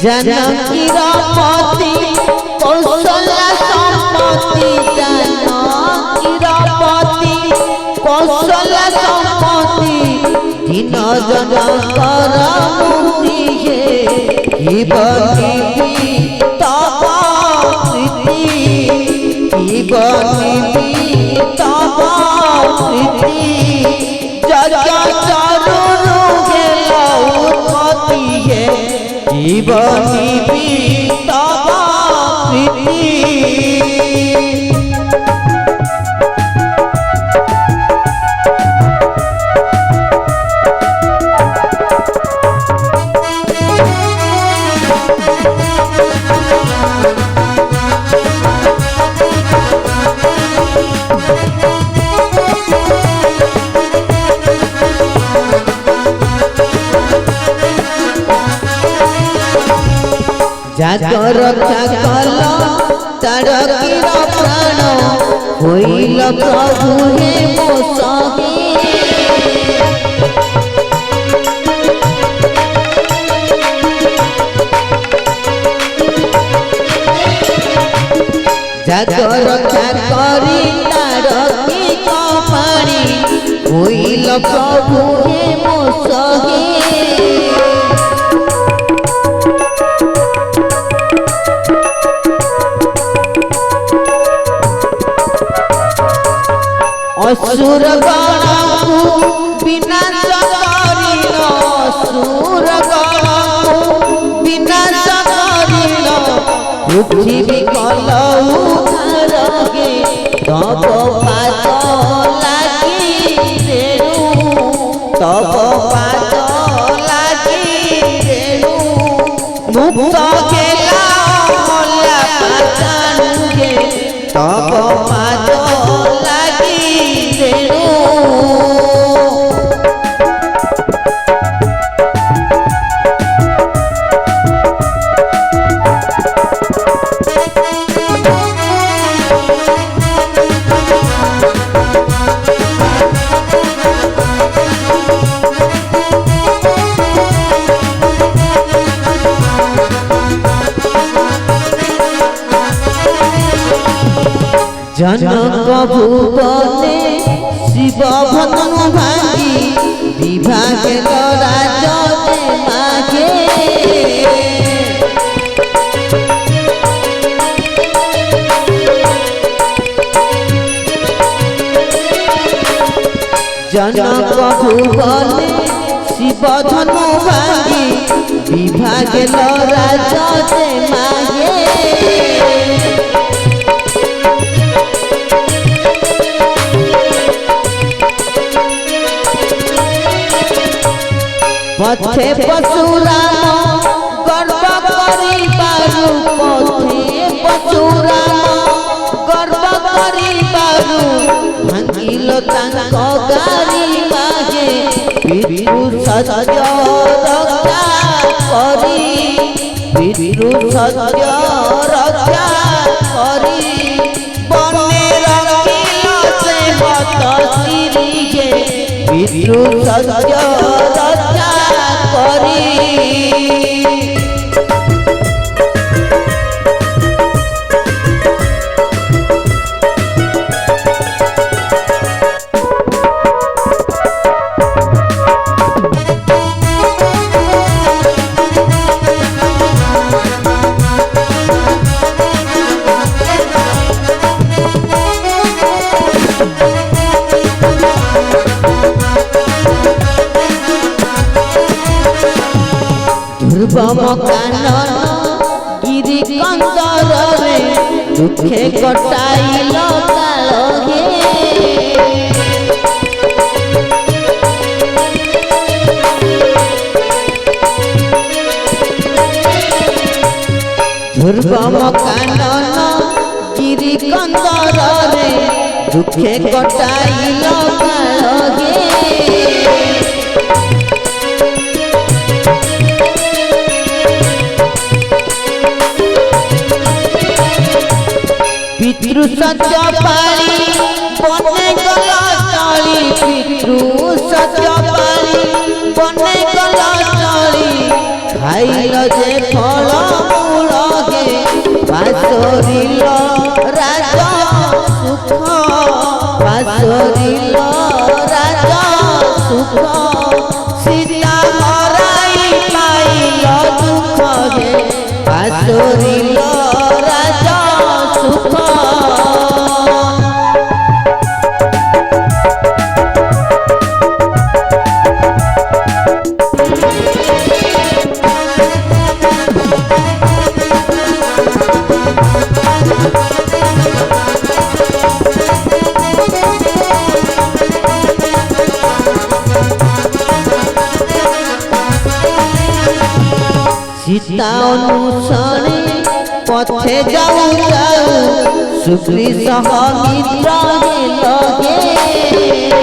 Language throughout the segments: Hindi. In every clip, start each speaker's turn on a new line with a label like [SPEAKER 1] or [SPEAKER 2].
[SPEAKER 1] जानकी रमती कौशल्या संपत्ति जानकी रमती कौशल्या संपत्ति दिन जनकर मुक्ति हे बनी तब प्रीति बनी तब प्रीति जीवनी तब प्रीति जागर रक्षा कल तारकीर प्राण होइल प्रभु हे मो सही जागर रक्षा करी तारकी पानी होइल प्रभु हे मो सही असुर गण विनाश करिल असुर गण विनाश करिल पृथ्वी कल उद्धार गे तब पाद लागि रेणु तब पाद लागि रेणु मुक्त केला मल्ला पाचानु गे तब पाद जनक भुवने शिव भनु भांगी विभाग राज मागे जनक भुवने शिव धनु भांगी विभाग राज मागे पथे परशुराम गर्व करिबारु पथे परशुराम गर्व करिबारु भांगिल तांक गारी मागे पितृ सत्य रक्षा करी पितृ सत्य रक्षा करी बने रखिल से हत सिरिगे पितृ सत्य रक्षा करी ध्रुव कानन गिरी कंदर रे दुखे कटाइल काल गे ध्रुव कानन गिरी कंदर रे दुखे कटाइल काल गे पितृ सत्य पाली बने गला चली पितृ सत्य पाली बने गला चली खाइल जे फल ପାଶୋରିଲ ରାଜ ସୁଖ ପାଶୋରିଲ ରାଜ ସୁଖ ସୀତା ହରାଇ ପାଇଲ ଦୁଃଖ ହେ ପାଶୋରିଲ ରାଜ ସୁଖ सीता अनुसरे पथे जाऊ जाऊ सुग्री सह मित्र लगे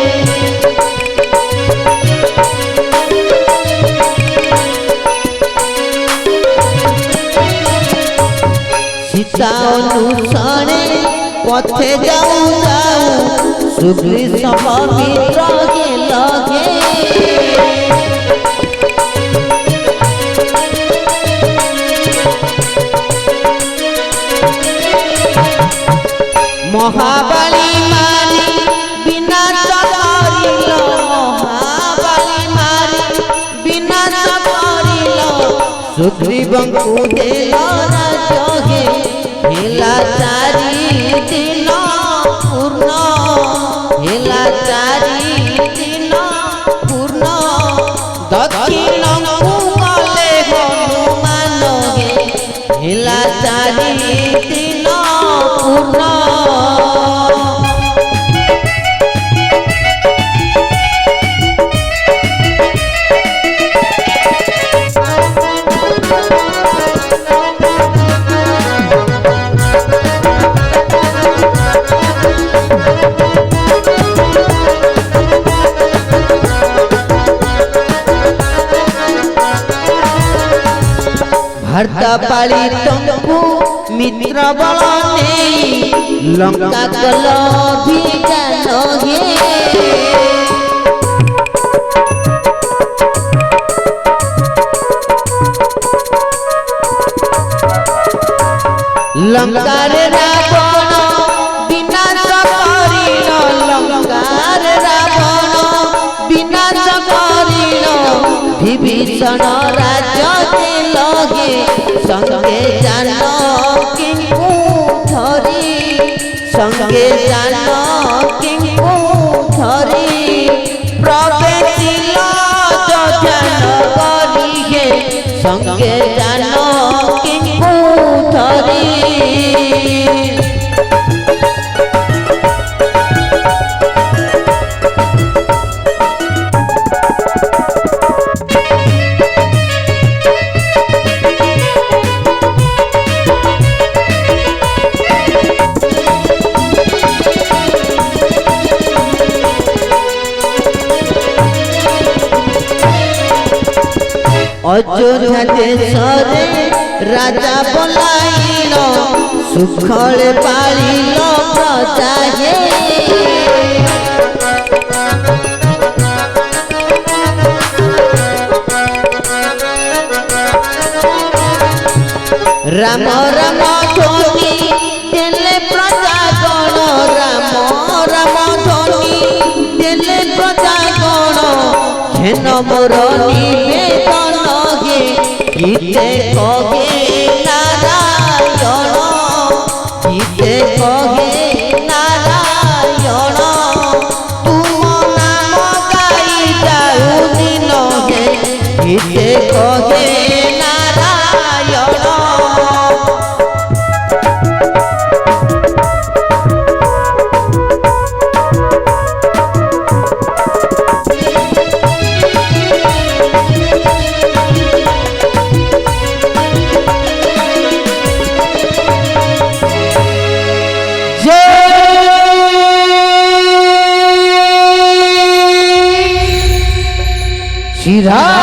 [SPEAKER 1] सीता अनुसरे पथे जाऊ जाऊ सुग्री सह मित्र लगे महाबली मारी विनाश करिल महाबली मारी विनाश करिल सुग्रीवंकु देल राजहे हेला चारि दिन पूर्ण हेला चारि दिन पूर्ण दक्षिणकु गले हनुमान हे हेला चारि दिन पूर्ण भरत पाली तुमको मित्र बल नहीं लंका कल अभियान गे लंका रे रावण विनाश करिल लंका रे रावण विनाश करिल विभीषण राज्य लगे संगे जानकी धरी संगे जानकी धरी प्रवेशिल ध्यान करिहे संगे जानकी धरी अयोध्या देशरे राजा बोलाइल सुखले पालिल प्रजा हे राम राम ध्वनि देले प्रजा गण राम राम ध्वनि देले प्रजा गण हेन मोर निवेदन गीते कहे नारायण गीते कहे नारायण तुम नाम गाई जाऊ दिन हे गीते कहे नारायण श्री राम